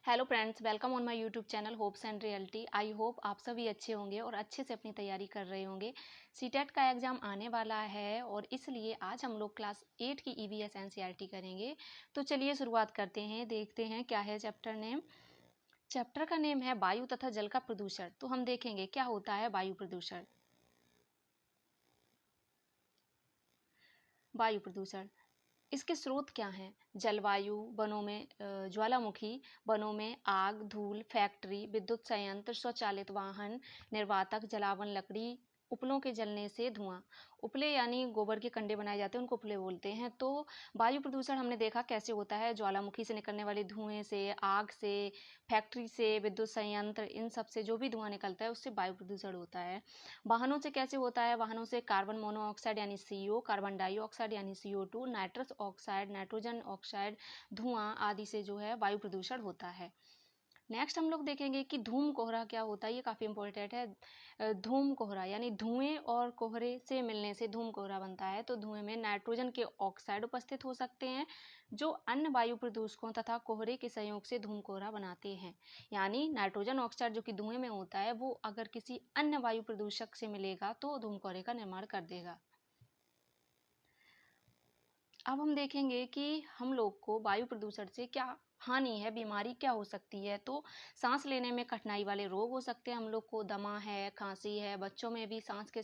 Hello friends, welcome on my YouTube channel hopes and reality. I hope आप सभी अच्छे होंगे और अच्छे से अपनी तैयारी कर रहे होंगे। सीटेट का एग्ज़ाम आने वाला है और इसलिए आज हम लोग क्लास 8 की ईवीएस एनसीईआरटी करेंगे। तो चलिए शुरुआत करते हैं, देखते हैं क्या है चैप्टर नेम। चैप्टर का नेम है वायु तथा जल का प्रदूषण। तो हम देखेंगे क्या होता है वायु प्रदूषण। वायु प्रदूषण, इसके स्रोत क्या हैं? जलवायु, वनों में ज्वालामुखी, वनों में आग, धूल, फैक्ट्री, विद्युत संयंत्र, स्वचालित वाहन, निर्वातक, जलावन, लकड़ी, उपलों के जलने से धुआं। उपले यानी गोबर के कंडे बनाए जाते हैं, उनको उपले बोलते हैं। तो वायु प्रदूषण हमने देखा कैसे होता है, ज्वालामुखी से निकलने वाले धुएं से, आग से, फैक्ट्री से, विद्युत संयंत्र, इन सब से जो भी धुआं निकलता है उससे वायु प्रदूषण होता है। वाहनों से कैसे होता है? वाहनों से कार्बन मोनोऑक्साइड यानी CO, कार्बन डाइऑक्साइड यानी CO2, nitrous oxide, nitrogen oxide, धुआं आदि से जो है वायु प्रदूषण होता है। नेक्स्ट हम लोग देखेंगे कि धूम कोहरा क्या होता है। ये काफ़ी इंपॉर्टेंट है। धूम कोहरा यानी धुएं और कोहरे से मिलने से धूम कोहरा बनता है। तो धुएं में नाइट्रोजन के ऑक्साइड उपस्थित हो सकते हैं जो अन्य वायु प्रदूषकों तथा कोहरे के संयोग से धूम कोहरा बनाते हैं। यानी नाइट्रोजन ऑक्साइड जो कि धुएं में होता है वो अगर किसी अन्य वायु प्रदूषक से मिलेगा तो धूम कोहरे का निर्माण कर देगा। अब हम देखेंगे कि हम लोग को वायु प्रदूषण से क्या हानि है, बीमारी क्या हो सकती है। तो सांस लेने में कठिनाई वाले रोग हो सकते हैं। हम लोग को दमा है, खांसी है, बच्चों में भी सांस के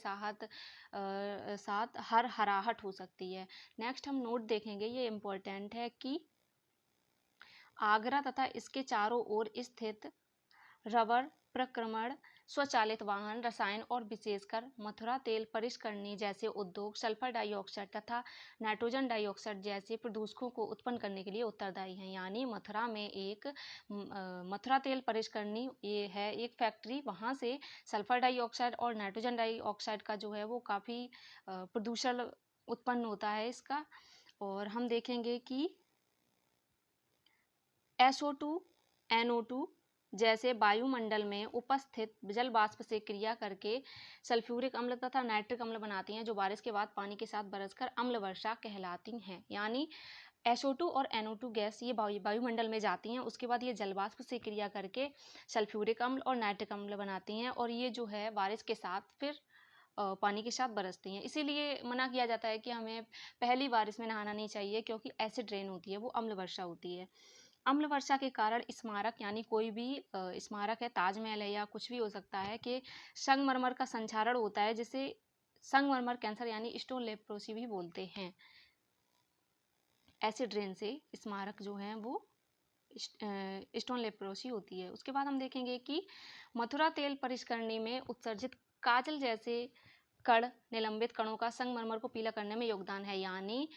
साथ हराहट हो सकती है। नेक्स्ट हम नोट देखेंगे, ये इम्पोर्टेंट है कि आगरा तथा इसके चारों ओर स्थित रबर प्रक्रमण, स्वचालित वाहन, रसायन और विशेषकर मथुरा तेल परिष्करणी जैसे उद्योग सल्फर डाइऑक्साइड तथा नाइट्रोजन डाइऑक्साइड जैसे प्रदूषकों को उत्पन्न करने के लिए उत्तरदायी हैं। यानी मथुरा में एक मथुरा तेल परिष्करणी ये है एक फैक्ट्री, वहाँ से सल्फर डाइऑक्साइड और नाइट्रोजन डाइऑक्साइड का जो है वो काफ़ी प्रदूषण उत्पन्न होता है इसका। और हम देखेंगे कि SO2, NO2 जैसे वायुमंडल में उपस्थित जल वाष्प से क्रिया करके सल्फ्यूरिक अम्ल तथा नाइट्रिक अम्ल बनाती हैं जो बारिश के बाद पानी के साथ बरसकर अम्ल वर्षा कहलाती हैं। यानी SO2 और NO2 गैस ये वायुमंडल में जाती हैं, उसके बाद ये जल वाष्प से क्रिया करके सल्फ्यूरिक अम्ल और नाइट्रिक अम्ल बनाती हैं और ये जो है बारिश के साथ फिर पानी के साथ बरसती हैं। इसीलिए मना किया जाता है कि हमें पहली बारिश में नहाना नहीं चाहिए क्योंकि एसिड रेन होती है, वो अम्ल वर्षा होती है। अम्ल वर्षा के कारण स्मारक यानी कोई भी स्मारक है, ताजमहल है या कुछ भी हो सकता है कि संगमरमर का संक्षारण होता है जिसे संगमरमर कैंसर यानी स्टोन लेप्रोसी भी बोलते हैं। एसिड रेन से स्मारक जो हैं वो स्टोन लेप्रोसी होती है। उसके बाद हम देखेंगे कि मथुरा तेल परिष्करणी में उत्सर्जित काजल जैसे कण निलंबित कणों का संगमरमर को पीला करने में योगदान है। यानी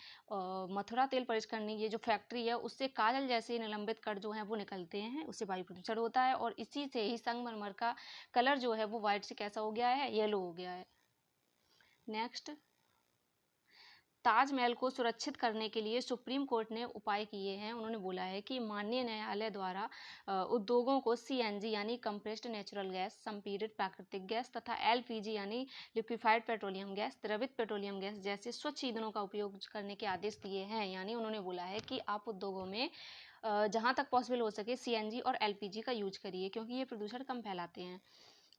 मथुरा तेल परिष्करणी ये जो फैक्ट्री है उससे काजल जैसे निलंबित कण जो हैं वो निकलते हैं, उससे वायु प्रदूषण होता है और इसी से ही संगमरमर का कलर जो है वो वाइट से कैसा हो गया है, येलो हो गया है। नेक्स्ट, ताजमहल को सुरक्षित करने के लिए सुप्रीम कोर्ट ने उपाय किए हैं। उन्होंने बोला है कि माननीय न्यायालय द्वारा उद्योगों को CNG यानी कंप्रेस्ड नेचुरल गैस, संपीड़ित प्राकृतिक गैस तथा LPG यानी लिक्विफाइड पेट्रोलियम गैस, द्रवित पेट्रोलियम गैस जैसे स्वच्छ ईंधनों का उपयोग करने के आदेश दिए हैं। यानी उन्होंने बोला है कि आप उद्योगों में जहाँ तक पॉसिबल हो सके CNG और LPG का यूज करिए क्योंकि ये प्रदूषण कम फैलाते हैं।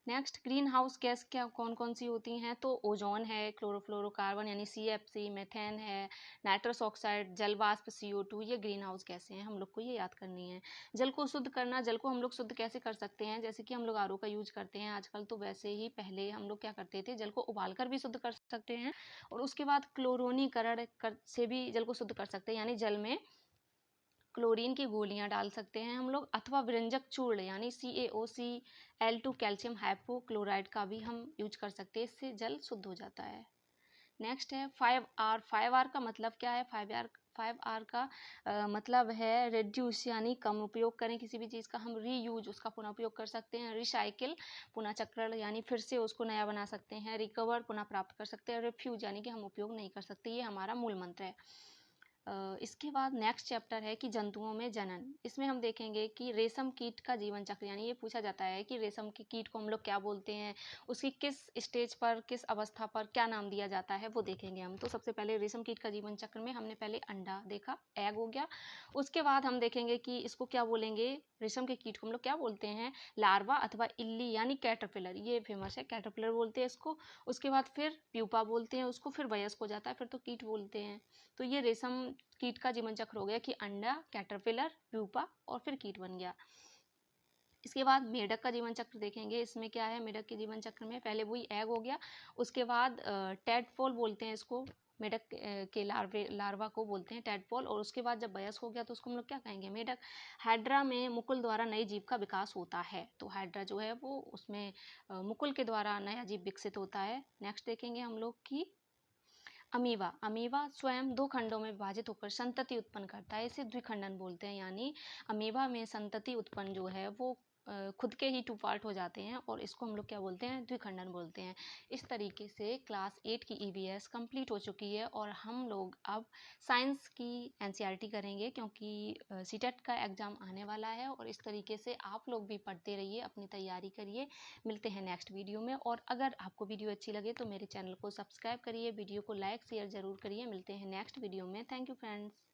नेक्स्ट, ग्रीन हाउस गैस क्या कौन कौन सी होती हैं? तो ओजोन है, क्लोरोफ्लोरोकार्बन यानी CFC, मेथेन है, नाइट्रस ऑक्साइड, जल वाष्प CO2, ये ग्रीन हाउस गैसें हैं, हम लोग को ये याद करनी है। जल को शुद्ध करना, जल को हम लोग शुद्ध कैसे कर सकते हैं? जैसे कि हम लोग RO का यूज करते हैं आजकल, तो वैसे ही पहले हम लोग क्या करते थे, जल को उबाल कर भी शुद्ध कर सकते हैं और उसके बाद क्लोरोनीकरण से भी जल को शुद्ध कर सकते हैं। यानी जल में क्लोरीन की गोलियां डाल सकते हैं हम लोग अथवा व्यंजक चूर्ण यानी CaOCl2 कैल्शियम हाइपोक्लोराइड का भी हम यूज कर सकते हैं, इससे जल शुद्ध हो जाता है। नेक्स्ट है 5R। 5R का मतलब क्या है? 5R का मतलब है रिड्यूस यानी कम उपयोग करें किसी भी चीज़ का, हम रीयूज उसका पुनः उपयोग कर सकते हैं, रिसाइकिल पुनः चक्रण यानी फिर से उसको नया बना सकते हैं, रिकवर पुनः प्राप्त कर सकते हैं, रिफ्यूज यानी कि हम उपयोग नहीं कर सकते। ये हमारा मूल मंत्र है। इसके बाद नेक्स्ट चैप्टर है कि जंतुओं में जनन। इसमें हम देखेंगे कि रेशम कीट का जीवन चक्र, यानी ये पूछा जाता है कि रेशम के कीट को हम लोग क्या बोलते हैं, उसकी किस स्टेज पर, किस अवस्था पर क्या नाम दिया जाता है, वो देखेंगे हम। तो सबसे पहले रेशम कीट का जीवन चक्र में हमने पहले अंडा देखा, एग हो गया। उसके बाद हम देखेंगे कि इसको क्या बोलेंगे, रेशम के कीट को हम लोग क्या बोलते हैं, लार्वा अथवा इल्ली यानी कैटरपिलर, ये फेमस है, कैटरपिलर बोलते हैं इसको। उसके बाद फिर प्यूपा बोलते हैं उसको, फिर वयस्क हो जाता है, फिर तो कीट बोलते हैं। तो ये रेशम कीट का जीवन चक्र हो गया कि अंडा, कैटरपिलर, प्यूपा और फिर कीट बन गया। इसके बाद मेढक का जीवन चक्र देखेंगे। इसमें क्या है, मेढक के जीवन चक्र में पहले वही एग हो गया, उसके बाद टेडपोल बोलते हैं इसको, मेढक के लार्वा को बोलते हैं टेडपोल। और उसके बाद जब वयस्क हो गया तो उसको हम लोग क्या कहेंगे, मेढक। हाइड्रा में मुकुल द्वारा नई जीव का विकास होता है, तो हाइड्रा जो है वो उसमें मुकुल के द्वारा नया जीव विकसित होता है। नेक्स्ट देखेंगे हम लोग की अमीबा। अमीबा स्वयं दो खंडों में विभाजित होकर संतति उत्पन्न करता है, इसे द्विखंडन बोलते हैं। यानी अमीबा में संतति उत्पन्न जो है वो खुद के ही 2 पार्ट हो जाते हैं, और इसको हम लोग क्या बोलते हैं, द्विखंडन बोलते हैं। इस तरीके से क्लास 8 की ईवीएस कंप्लीट हो चुकी है, और हम लोग अब साइंस की एनसीईआरटी करेंगे, क्योंकि सीटेट का एग्ज़ाम आने वाला है। और इस तरीके से आप लोग भी पढ़ते रहिए, अपनी तैयारी करिए। मिलते हैं नेक्स्ट वीडियो में। और अगर आपको वीडियो अच्छी लगे तो मेरे चैनल को सब्सक्राइब करिए, वीडियो को लाइक शेयर ज़रूर करिए। मिलते हैं नेक्स्ट वीडियो में। Thank you friends.